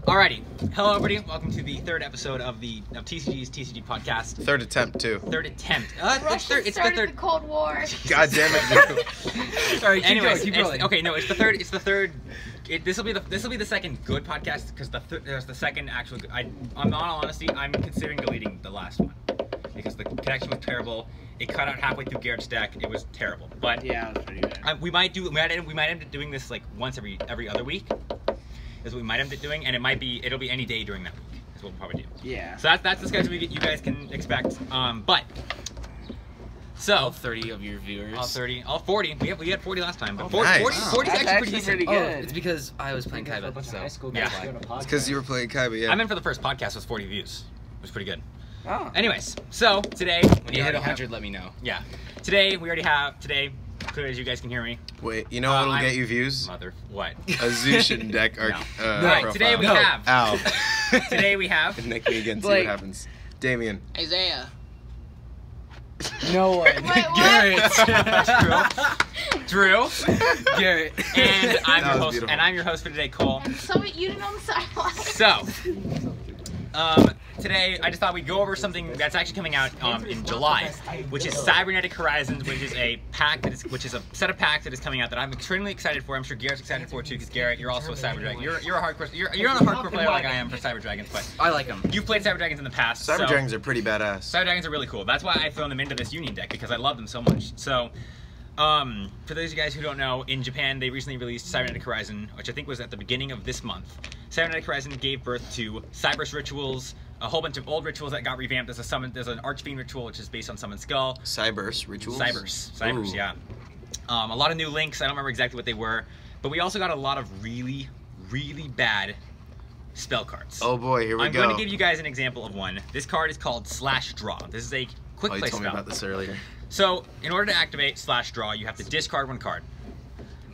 Alrighty, hello everybody. Welcome to the third episode of TCG's TCG podcast. Third attempt too. Third attempt. It's the Cold War. God damn it! Alright, keep going. Okay, no, it's the third. It's the third. This will be the second good podcast because there's the second actual. I'm all honesty, I'm considering deleting the last one because the connection was terrible. It cut out halfway through Garrett's deck. It was terrible. But yeah, it was pretty bad. We might end up doing this like once every other week. Is what we might end up doing, and it'll be any day during that week. Is what we'll probably do. Yeah. So that's the schedule you guys can expect. All 30 of your viewers. All 40. We had 40 last time, but 40 nice. 40 is actually pretty decent. Pretty good. It's because I was playing Kaiba, so yeah. It's because you were playing Kaiba, yeah. I meant for the first podcast was 40 views. It was pretty good. Oh. Anyways, so today When you hit 100, let me know. Yeah. Today we already have clearly as you guys can hear me. Wait, you know what'll get you views? What? A Zushin deck or Alright, today we have. Ow. Today we have. Nick me again, see what happens. Damion. Isaiah. No one. Wait, what? Garret. Drew. Garret. And I'm That your was host. beautiful. And I'm your host for today, Cole. So you didn't on the sideline. So, today I just thought we'd go over something that's actually coming out in July, which is Cybernetic Horizon, which is a set of packs that is coming out that I'm extremely excited for. I'm sure Garrett's excited for it too, because Garret, you're also a Cyber Dragon. You're a hardcore. You're not a hardcore player like I am for Cyber Dragons, but I like them. you've played Cyber Dragons in the past. Cyber Dragons are pretty badass. Cyber Dragons are really cool. That's why I've thrown them into this Union deck because I love them so much. So, for those of you guys who don't know, in Japan they recently released Cybernetic Horizon, which I think was at the beginning of this month. Cybernetic Horizon gave birth to Cyberse rituals, a whole bunch of old rituals that got revamped. There's an Archfiend ritual, which is based on Summon Skull. Cyberse rituals? Cyberse, yeah. A lot of new links. I don't remember exactly what they were. But we also got a lot of really, really bad spell cards. Oh boy, here we go. I'm going to give you guys an example of one. This card is called Slash Draw. This is a quick play you told spell. me about this earlier. So, in order to activate Slash Draw, you have to discard one card.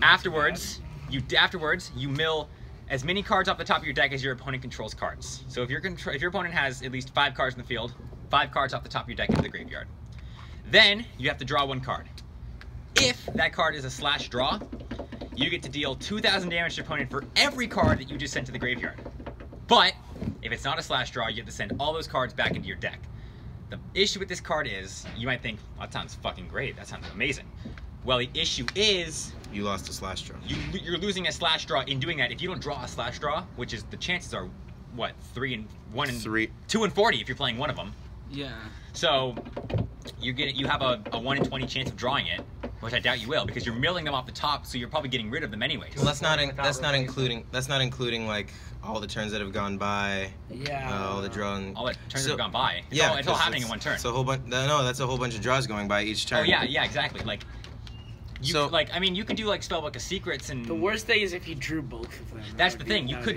Afterwards, you mill as many cards off the top of your deck as your opponent controls cards. So if your opponent has at least 5 cards in the field, 5 cards off the top of your deck into the graveyard. Then you have to draw one card. If that card is a Slash Draw, you get to deal 2,000 damage to your opponent for every card that you just sent to the graveyard. But if it's not a Slash Draw, you have to send all those cards back into your deck. The issue with this card is, you might think, well, that sounds fucking great, that sounds amazing. Well, the issue is... You lost a Slash Draw. You're losing a Slash Draw in doing that. If you don't draw a Slash Draw, which is the chances are, what, 2 and 40 if you're playing one of them. Yeah. So you have a 1 in 20 chance of drawing it, which I doubt you will, because you're milling them off the top, so you're probably getting rid of them anyways. Well, that's not including like all the turns that have gone by. Yeah. All the drawing. All the turns that have gone by. It's yeah, it's all happening in one turn. It's a whole bunch. No, that's a whole bunch of draws going by each turn. Oh yeah, exactly. Like. I mean, you could do like Spellbook of Secrets and. The worst thing is if you drew both of them. That's the thing. You could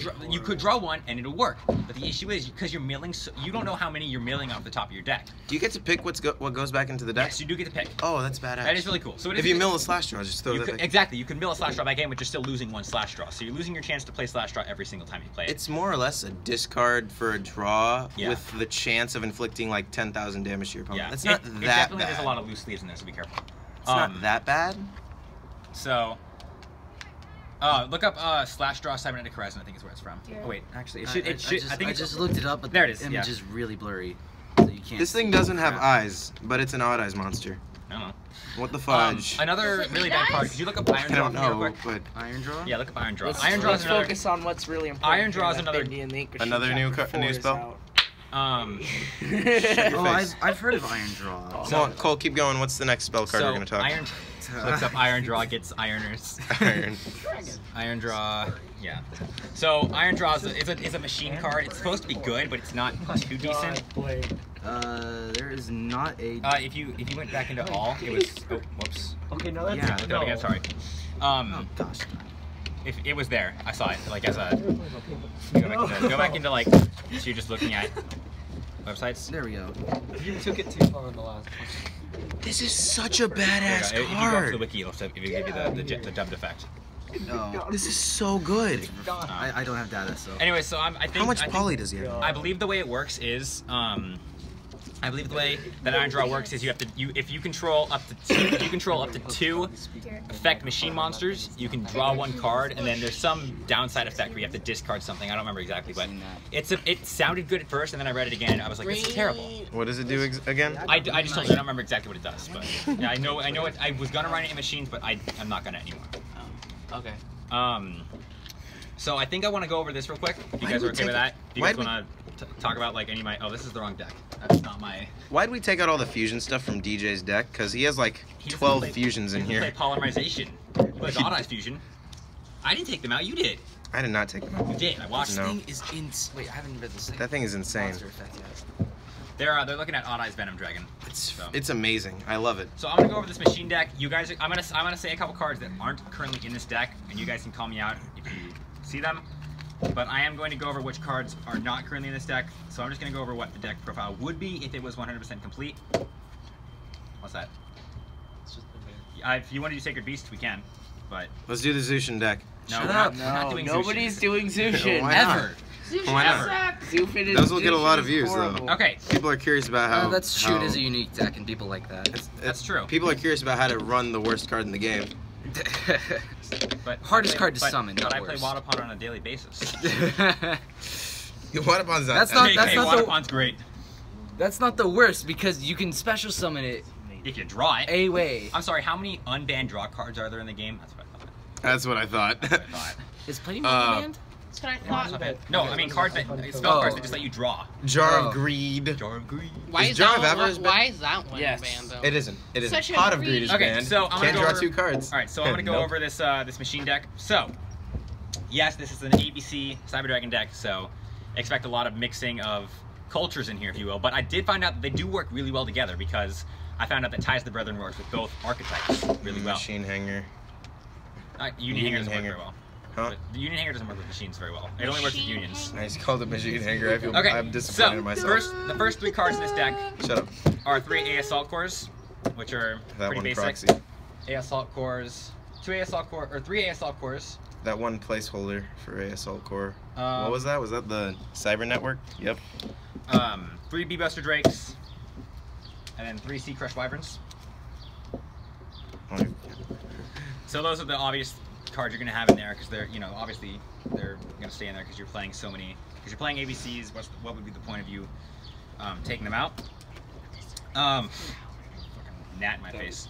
draw one and it'll work, but the issue is because you're milling, you don't know how many you're milling off the top of your deck. Do you get to pick what goes back into the deck? Yes, you do get to pick. Oh, that's badass. That is really cool. So if you mill a Slash Draw, just throw that. Exactly. You can mill a Slash Draw back in, but you're still losing one Slash Draw. So you're losing your chance to play Slash Draw every single time you play it. It's more or less a discard for a draw with the chance of inflicting like 10,000 damage to your opponent. Yeah. That's not that definitely bad. There's a lot of loose leaves in there, so be careful. It's not that bad. So, look up Slash Draw Cybernetic Horizon. I think is where it's from. Yeah. Oh wait, actually, I just looked it up, but there it is. The image is really blurry, so you can't. This thing doesn't have eyes, but it's an odd eyes monster. I don't know. What the fudge? Another really bad card. Could you look up Iron Draw? I don't know, but Iron Draw. Yeah, look up Iron Draw. Let's focus on what's really important. Iron Draw is another new spell. I've heard of Iron Draw. So Cole, keep going. What's the next spell card we're gonna talk? Looks up Iron Draw, gets Ironers. Iron Draw, yeah. So Iron Draw is a machine card. It's supposed to be good, but it's not too decent. There is not a. If you went back into all, it was. Oh, whoops. Okay, no, that's Look at it again. Sorry. Oh gosh. If it was there, I saw it. Like as a. Go back into like. So you're just looking at websites. There we go. You took it too far in the last one. This is such a badass If you go to card. the wiki, it'll give you the dubbed effect. No. This is so good. I don't have data, so. Anyway, so I think. How much poly does he have? I believe the way it works is I believe the way that Iron Draw works is if you control up to two effect machine monsters, you can draw one card, and then there's some downside effect where you have to discard something. I don't remember exactly, but it sounded good at first, and then I read it again, and I was like, this is terrible. What does it do again? I just told you I don't remember exactly what it does, but yeah, I know it. I was gonna run it in machines, but I'm not gonna anymore. Oh, okay. So I think I want to go over this real quick. If you guys are okay with that? Do you guys want to talk about like any of my? Oh, this is the wrong deck. That's not my. Why'd we take out all the fusion stuff from DJ's deck? Because he has like 12 fusions in here. Play polymerization. With odd-eyes fusion. I didn't take them out. You did. I did not take them out. You did. I watched. No. This thing is wait, I haven't read this thing. That thing is insane. Monster effect yet. They're looking at Odd-Eyes Venom Dragon. It's amazing. I love it. So I'm gonna go over this machine deck. You guys, I'm gonna say a couple cards that aren't currently in this deck, and you guys can call me out if you see them. But I am going to go over which cards are not currently in this deck. So I'm just gonna go over what the deck profile would be if it was 100% complete. What's that? It's just the If you want to do Sacred Beast, we can. But Let's do the Zushin deck. no, Shut we're up. not doing Nobody's Zushin. doing Zushin. Why not? Ever. Why not? Zufin is Those will get a lot of Zushin views, is though. horrible. Okay, People are curious about how. That's true. It how- is a unique deck, and people like that. that's true. People are curious about how to run the worst card in the game. But Hardest card to summon, But not I play worse. Wadapon on a daily basis. What about that? That's not- Okay, the- Wadapon's great. That's not the worst because you can special summon it If you draw it. a way. I'm sorry, how many unbanned draw cards are there in the game? That's what I thought. That's what I thought. That's what I thought. Is Plating banned? That's what I That's not thought. bad. No, I mean cards that spell Oh. cards that just let you draw. Jar Oh. of Greed. Jar of Greed. Why Is is Jar that of one? Avarice Why is that one Yes. banned though? It isn't. It isn't. Such a Pot of greed. Greed is Okay, banned. so I'm Can't gonna draw go over, 2 cards. All right, so I'm gonna go Nope. over this machine deck. So, yes, this is an ABC Cyber Dragon deck. So, expect a lot of mixing of cultures in here, if you will. But I did find out that they do work really well together because I found out that Ties of the Brethren works with both archetypes really well. Machine Hanger. Union Hanger doesn't work Hanger. very well. Huh? But the Union Hanger doesn't work with machines very well. It only works with Machine unions. Hanger. Nice called it Machine Hanger. I feel Okay, I'm disappointed so in myself. the first 3 cards in this deck Shut up. are 3 A Assault Cores, which are That pretty one basic. proxy. A Assault Cores, 2 A Assault Core, or 3 A Assault Cores. That one placeholder for a Assault Core. Um, What was that? Was that the Cyber Network? Yep. 3 B Buster Drakes, and then 3 Sea Crush Wyverns. So those are the obvious cards you're gonna have in there because they're, obviously they're gonna stay in there because you're playing so many. Because you're playing ABCs, what would be the point of you taking them out? Fucking gnat in my face.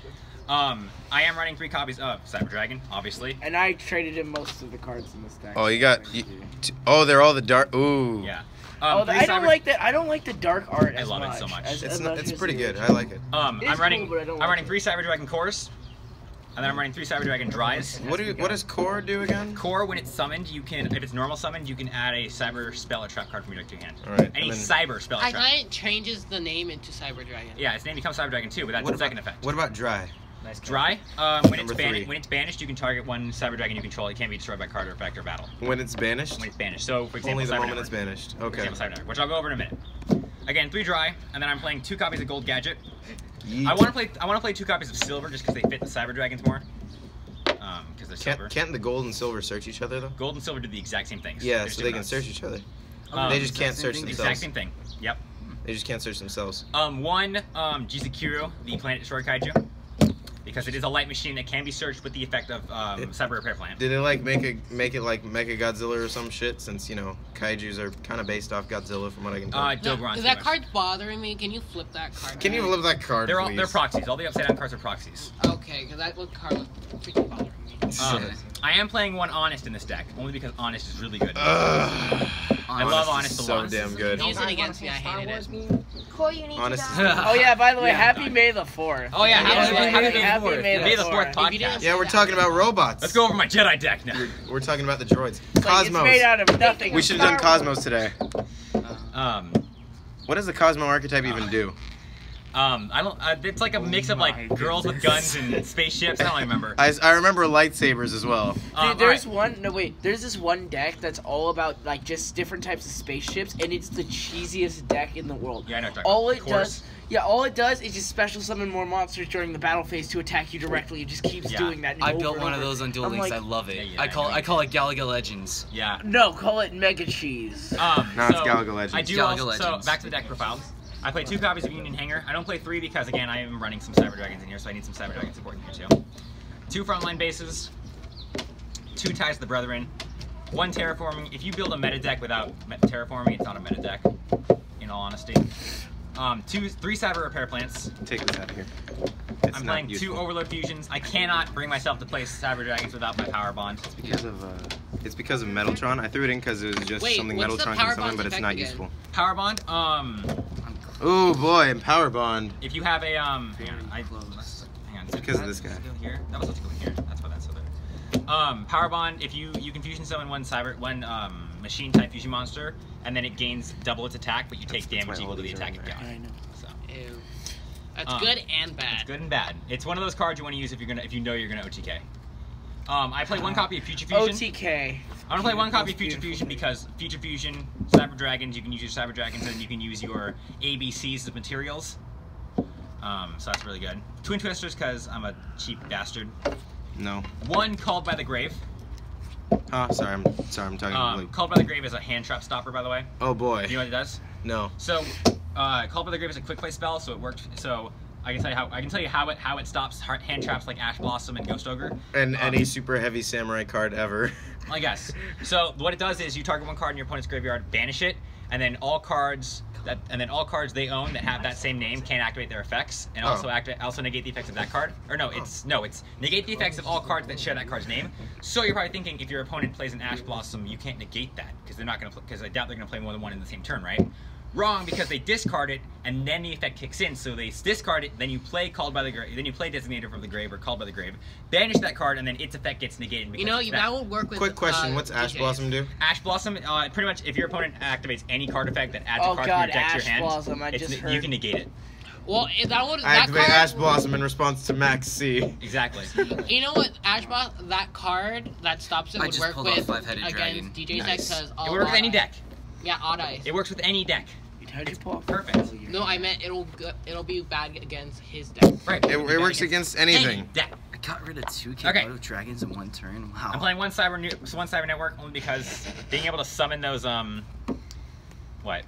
I am running 3 copies of Cyber Dragon, obviously. And I traded in most of the cards in this deck. Oh, you got. They're all the dark. Ooh. Yeah. Oh, 3 I don't Cyber- like that. I don't like the dark art. I as love it much so much. as It's as pretty the good. I original. like it. I'm It's running. cool, but I don't I'm like running it. 3 Cyber Dragon Cores, and then I'm running 3 Cyber Dragon Dries. What does Core do again? Core, when it's summoned, you can, if it's normal summoned, you can add a cyber spell or trap card from your deck to your hand. All right. Any and then- cyber spell or I trap. thought it changes the name into Cyber Dragon. Yeah, its name becomes Cyber Dragon 2, but that's the second effect. What about Dry? Nice Dry, when it's Number 3. when it's banished, you can target one Cyber Dragon you control. It can't be destroyed by card or effect or battle. When it's banished? When it's banished. So, for example, Only the Cyber moment Network. it's banished. For Okay. example, Cyber Network, which I'll go over in a minute. Again, 3 Dry, and then I'm playing 2 copies of Gold Gadget. Yeet. I want to play 2 copies of Silver just because they fit the Cyber Dragons more. Because they're silver. Can't the gold and silver search each other though? Gold and Silver do the exact same things. Yeah, They're so they can different search modes. each other. They just can't search Exact themselves. same thing. Yep. They just can't search themselves. One, Jizukiro, the Planet Destroyer Kaiju, because it is a light machine that can be searched with the effect of Cyber Repair Plan. Did it like make it like Mecha Godzilla or some shit? Since kaijus are kind of based off Godzilla, from what I can tell. Dogoran's Is that card bothering me? Can you flip that card? Can you flip that card, please? They're proxies. All the upside down cards are proxies. Okay, because that card was freaking bothering me. I am playing one Honest in this deck, only because Honest is really good. Ugh. I love Honest a so lot. damn good. Use it against me. I hated it. Cole, you need Honest to die. Oh yeah, by the way, Yeah, happy done. May the 4th. Oh yeah, Happy May the May the 4th. 4th If you didn't podcast. Yeah, we're talking about robots. Let's go over my Jedi deck now. We're talking about the droids. It's like, Cosmos. it's made out of nothing. We should have done Cosmos today. What does the Cosmo archetype even do? I don't. It's like a mix of like girls with guns and spaceships. I don't remember. I remember lightsabers as well. Dude, there's there's this one deck that's all about like just different types of spaceships, and it's the cheesiest deck in the world. Yeah, I know what you're All talking it about. does, all it does is just special summon more monsters during the battle phase to attack you directly. It just keeps Yeah. doing that. I over built and one of over. those on Duel I'm Links. like, I love it. Yeah, I call it Galaga Legends. Yeah. No, call it Mega Cheese. No, it's Galaga Legends. I do Galaga also, so Legends. back to the deck profile. I play 2 copies of Union Hanger. I don't play 3 because, again, I am running some Cyber Dragons in here, so I need some Cyber Dragon support in here, too. 2 frontline bases, 2 Ties to the Brethren, 1 Terraforming. If you build a meta deck without Terraforming, it's not a meta deck, in all honesty. 3 Cyber Repair Plants. Take this out of here. I'm playing 2 Overload Fusions. I cannot bring myself to play Cyber Dragons without my Power Bond. It's because of Metaltron. I threw it in because it was just something Metaltron can summon, but it's not useful. Power Bond. Oh boy, and Power Bond. If you have a hang on. It's because of this guy. Here? That was supposed to go here. That's why that's so there. Power Bond. If you can fusion summon one machine type fusion monster, and then it gains double its attack, but you take damage equal to the attack it got. I know. So. Ew. That's good and bad. It's good and bad. It's one of those cards you want to use if you know you're gonna OTK. I play 1 copy of Future Fusion. OTK. I'm gonna play 1 copy of Future Fusion because Future Fusion, Cyber Dragons, you can use your Cyber Dragons and you can use your ABCs as materials. So that's really good. Twin Twisters because I'm a cheap bastard. No. 1 Called by the Grave. Huh? Sorry, I'm talking. Called by the Grave is a hand trap stopper, by the way. Oh boy. You know what it does? No. So, Called by the Grave is a quick play spell, so it worked. So I can tell you how it stops hand traps like Ash Blossom and Ghost Ogre. And any super heavy samurai card ever. I guess. So what it does is you target 1 card in your opponent's graveyard, banish it, and then all cards they own that have that same name can't activate their effects, and also negate the effects of that card. Or it's negate the effects of all cards that share that card's name. So you're probably thinking if your opponent plays an Ash Blossom, you can't negate that because they're not gonna because I doubt they're gonna play more than 1 in the same turn, right? Wrong, because they discard it and then the effect kicks in. So they discard it, then you play Called by the Grave, then you play Designator from the Grave or Called by the Grave, banish that card, and then its effect gets negated. You know, that will work with. Quick question: what's Ash Blossom do? Ash Blossom, pretty much, if your opponent activates any card effect that adds a card from your deck to your hand, Blossom, you can negate it. Well, that activate card, Ash Blossom in response to Max C. Exactly. You know what, Ash Blossom, that card that stops it would work with against DJ's deck because it works with any deck. Yeah, odd ice. It works with any deck. It's perfect. No, I meant it'll be bad against his deck. Right. It works against anything. Any deck. I got rid of 2 K Dragons in 1 turn. Wow. I'm playing one Cyber Network only because being able to summon those what?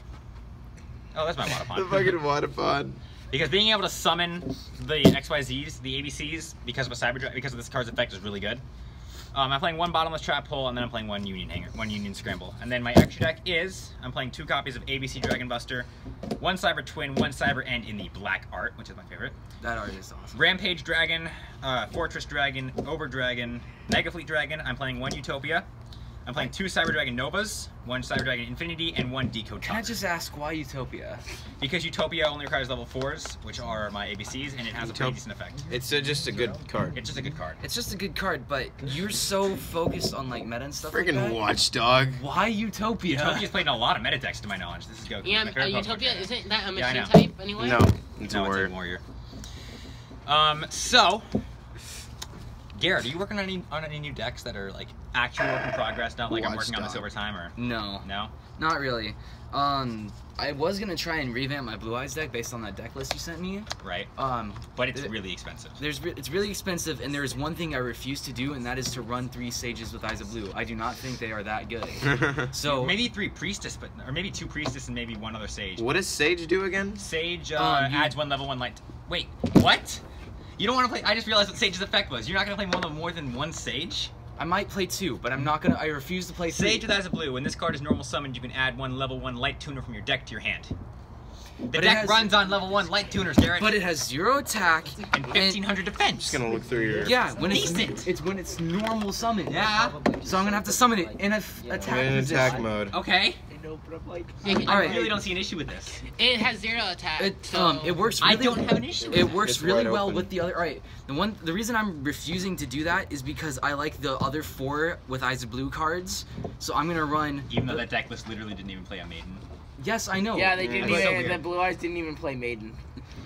Oh, that's my water pond. The fucking water pond. Because being able to summon the XYZs, the ABCs, because of this card's effect is really good. I'm playing 1 Bottomless Trap Hole, and then I'm playing 1 Union Hanger, 1 Union Scramble. And then my extra deck is, I'm playing 2 copies of ABC Dragon Buster, 1 Cyber Twin, 1 Cyber End in the black art, which is my favorite. That art is awesome. Rampage Dragon, Fortress Dragon, Ober Dragon, Mega Fleet Dragon. I'm playing 1 Utopia. I'm playing 2 Cyber Dragon Novas, 1 Cyber Dragon Infinity, and 1 Decode Can I just ask why Utopia? Because Utopia only requires level 4s, which are my ABCs, and it has a pretty decent effect. It's just a good card. It's just a good card. It's just a good card, but you're so focused on like meta and stuff like that. Friggin' Watchdog. Why Utopia? Utopia's played in a lot of meta decks to my knowledge. This is Goku. Yeah, my favorite Utopia, Pokemon isn't that a machine know. type anyway? No, it's a warrior. So, Garret, are you working on any new decks that are like actual work in progress, not like I'm working on this over time, or no? No? Not really. I was gonna try and revamp my Blue Eyes deck based on that deck list you sent me. Right. But it's really expensive. It's really expensive, and there is one thing I refuse to do, and that is to run 3 Sages with Eyes of Blue. I do not think they are that good. So maybe 3 Priestess, or maybe 2 Priestess and maybe 1 other Sage. What does Sage do again? Sage adds 1 level 1 light. Wait, what? You don't want to play? I just realized what Sage's effect was. You're not gonna play more than 1 Sage? I might play 2, but I'm not gonna. I refuse to play 3. Sage with Eyes of Blue. When this card is normal summoned, you can add 1 level 1 light tuner from your deck to your hand. The deck runs on level 1 light tuners, Garret. But it has 0 attack and 1500 defense. Just gonna look through your. Yeah, when it's when it's normal summon. Yeah. So I'm gonna have to summon it in attack mode. Okay. I really don't see an issue with this. It has 0 attack. It works. Really, I don't have an issue with it. It works really well open. with the other. All right. The reason I'm refusing to do that is because I like the other 4 with Eyes of Blue cards. So I'm gonna run. Even though that deck list literally didn't even play a Maiden. Yes, I know. Yeah, they didn't That's so even. weird. The Blue Eyes didn't even play Maiden.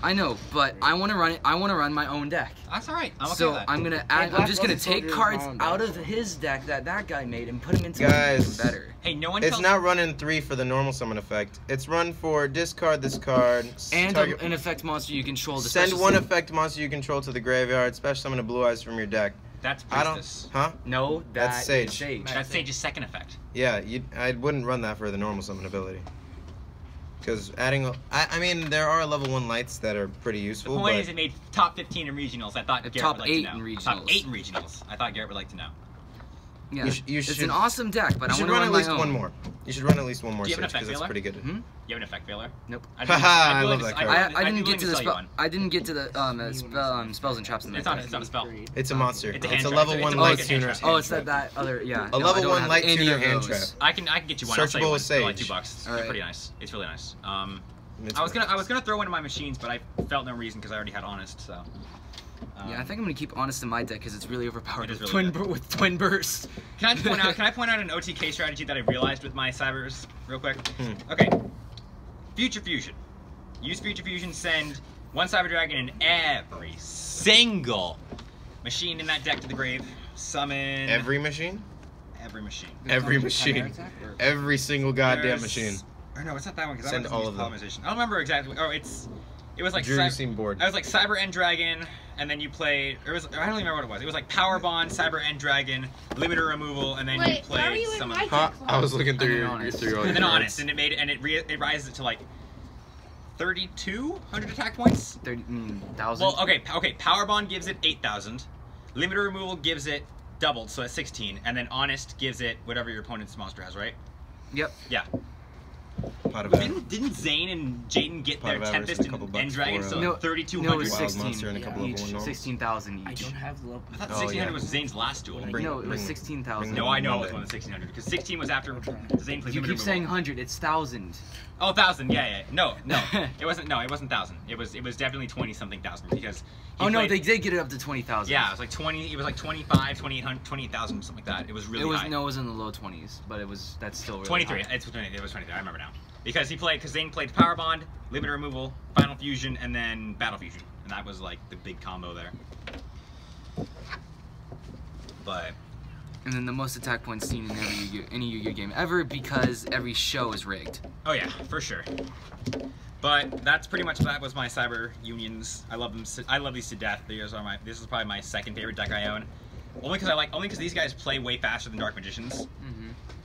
I know, but I want to run it. I want to run my own deck. That's all right. I'm okay So with that. I'm gonna add. I'm Black just gonna Lotus take Soldier is cards my own out deck. of his deck that guy made and put them into Guys. something better. Hey, no one. It's not running 3 for the normal summon effect. It's run for discard this card. And target, an effect monster you control. The send special 1 summon. effect monster you control to the graveyard. Special summon a Blue Eyes from your deck. That's I don't. Priestess. Huh? No, That's Sage. Sage. That's Sage's second effect. Yeah, I wouldn't run that for the normal summon ability. Because adding, I mean, there are level 1 lights that are pretty useful. The point is, it made top 15 in regionals. I thought Garret top would like 8 to know. in regionals. Top 8 in regionals. I thought Garret would like to know. Yeah, you should, it's an awesome deck, but I want to run run at least my own. one more. You should run at least one more Do you have an stage effect because it's veiler? pretty good. Hmm? You have an effect veiler? Nope. Haha, I love that card. I didn't get to the spell. I didn't get to the spells and traps in It's there. not a spell. It's a monster. It's a It's a hand level trap. 1 It's a light hand tuner. trap. Oh, it's that other, yeah. A level 1 light tuner hand trap. I can get you one. I'll sell you Searchable one with for like Sage. $2. It's Alright. pretty nice. It's really nice. It's I was gonna throw one of my machines, but I felt no reason because I already had Honest. So. Yeah, I think I'm gonna keep Honest in my deck because it's really overpowered It is with, really with Twin Burst. Can I point out an OTK strategy that I realized with my Cybers real quick? Okay. Future Fusion. Use Future Fusion. Send 1 Cyber Dragon in every single machine in that deck to the grave. Summon Every machine? every machine. Every machine. Every single goddamn There's- machine. Or no, it's not that one because I Send went all to of them. polymerization. I don't remember exactly. Oh, it was like Drew, you seem bored. I was like Cyber End Dragon, and then you played. I don't even remember what it was. It was like Power Bond, Cyber End Dragon, Limiter Removal, and then you Wait, why are played you in some of my the. deck? I was looking through your Honest. through all And your then cards. Honest, and it rises it to like 3,200 attack points. 30,000. Well, okay. Power Bond gives it 8,000. Limiter Removal gives it doubled, so that's 16, and then Honest gives it whatever your opponent's monster has, right? Yep. Yeah. Pot of Didn't Zane and Jaden get Pot their of Avarice Tempest and a couple and bucks End Dragon, for, so No, 3,200? No, it was Wild 16 monster and a couple each. of normals. 16,000 I each. don't have the level. I thought Oh, 1,600 yeah. was Zane's last duel. Bring- No, it was bring- 16,000. No, I know it was Monday. one of the 1,600 because 16 was after Zane played You Limited keep saying Removal. 100. It's 1,000. Oh, 1,000. Yeah. No, it wasn't. No, it wasn't 1,000. It was definitely 20 something thousand because. He Oh no, played, they did get it up to 20,000. Yeah, it was like 20. It was like 25, 2800, 28,000, something like that. It was really high. No, it was in the low 20s, but that's still really 23. high. It was 23. I remember now because Zane played Power Bond, Limiter Removal, Final Fusion, and then Battle Fusion, and that was like the big combo there. But. And then the most attack points seen in any Yu-Gi-Oh game ever because every show is rigged. Oh yeah, for sure. But that was my Cyber Unions. I love them. I love these to death. This is probably my second favorite deck I own. Only because these guys play way faster than Dark Magicians.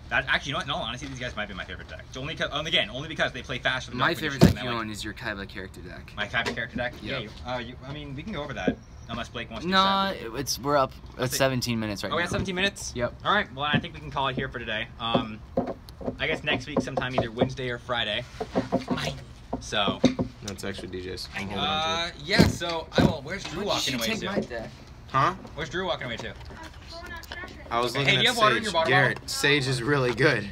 That actually, you know what? In all honesty, these guys might be my favorite deck. Only because they play faster than My Dark favorite Magicians. deck you own is your Kaiba character deck. My favorite character deck. Yep. Yeah. I mean, we can go over that unless Blake wants to. No, we're up. Let's It's see. 17 minutes right Oh, we now. got 17 minutes. Yep. All right. Well, I think we can call it here for today. I guess next week, sometime either Wednesday or Friday. So. No, it's actually DJ's. I'm holding on to it. Yeah. So, where's Drew walking away to? deck? Huh? Where's Drew walking away to? I was Okay, looking hey, do you at have water in Sage. your water Garret, Sage is really good.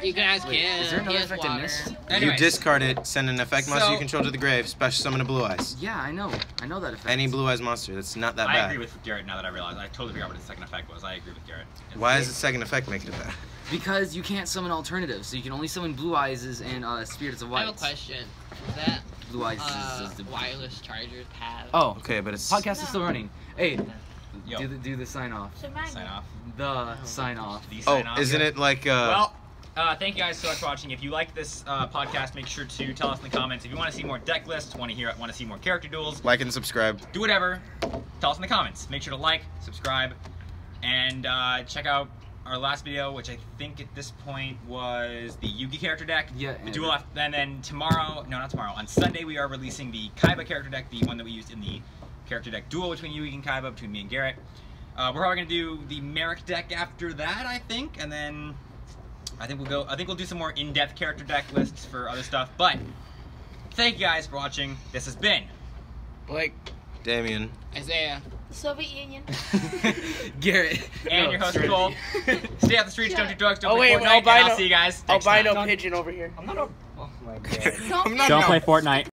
You can ask him. Is there He another has effect I water. missed? Anyways, You discard it, send an effect monster you So- control to the grave, special summon a Blue Eyes. Yeah, I know that effect. Any Blue Eyes monster, that's not that I bad. agree with Garret now that I realize. I totally forgot what his second effect was. I agree with Garret. Why is the second effect making it bad? Because you can't summon alternatives, so you can only summon Blue Eyes and Spirits of I Light. have a question. Is that Blue Eyes is the wireless chargers have? Oh, Okay, but it's... podcast is still running. Hey, Yo, do the sign off. So mine. sign off. The sign off. The Oh, sign off. isn't it like, Well, thank you guys so much for watching. If you like this podcast, make sure to tell us in the comments. If you want to see more deck lists, want to see more character duels, like and subscribe. do whatever. Tell us in the comments. Make sure to like, subscribe, and check out our last video, which I think at this point was the Yugi character deck. Yeah, The duel, and then tomorrow, no, not tomorrow. On Sunday, we are releasing the Kaiba character deck, the one that we used in the character deck duel between Yugi and Kaiba, between me and Garret. We're probably gonna do the Merrick deck after that, I think, and then I think we'll do some more in-depth character deck lists for other stuff. But thank you guys for watching. This has been Blake. Damion. Isaiah. Soviet Union. Garret. and your host Cole. Stay off the streets, don't do drugs, don't Oh, play wait, Fortnite, and albino- I'll see you guys next Albino time. pigeon over here. Don't I'm not- play Fortnite.